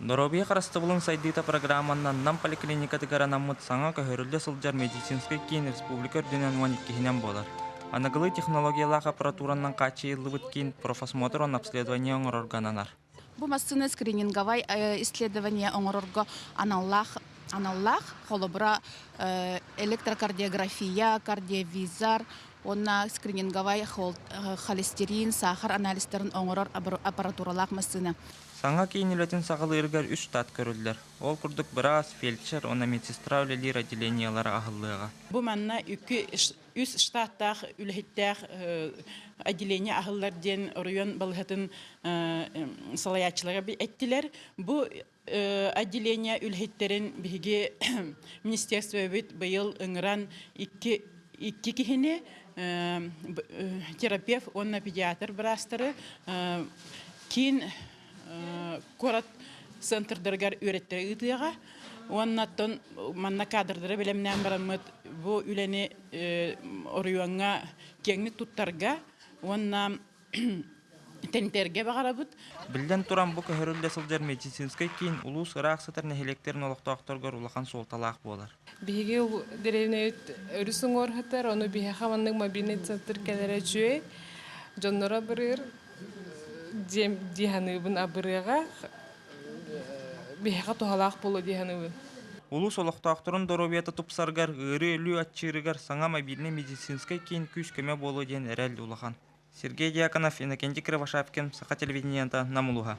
Доробия қарастыбылын сайдыйта программаннан нам поликлиника тыгаранаммыт саңа көһөрүлдө сылжар медицинской кийин республика үрдүнөн 12-хинен болар. Анагылы технологиялах аппаратураннан качы йыллыбыт кийин профосмотр он обследование оңороргананар. Бу массыны скрининговай исследование оңорорго аналлах холобра электрокардиография, кардиовизар, онна скрининговай холестерин, сахар анализтерин оңорор аппаратуралах массыны. Саңа кийин үлетін сағылы ыргар 3 тат көрүлдер. Ол курдук біраз фельдшер, она медсестра үлелер отделениялары ахыллыга. Бу манна үс штаттах үлһиттах отделение ахыллар ден район балгатын салаячылыга эттилер. Бу отделение үлһиттерин биге министерство бит быйыл ыңран 2 кихине терапевт, онна педиатр брастыры кин корот центрдергар үреттер ытыга оннаттон манна кадрдары белемнен барамыт бу үлени орюанга кеңни туттарга онна тентерге багарабыт. Билден туран бу көһөрүлдө сылжар медицинской кийин улус ырак сытыр нехилектерин олоктоакторгор улахан солталаак болар. Биге деревне өрүсүң орхатар, ону бие хаманның мобильный центр келере жуе, жоннора бирер диханыбын абырыга бияга тухалаак болу диханыбын. Улус олоктоакторун доробията тупсаргар, ыры өлүү атчырыгар саңа мобильный медицинской кийин күч көмө болу ден эрел улахан. Сергей Дьяконов, Иннокентий Кривошапкин, Саха телевидениента, Намулуга.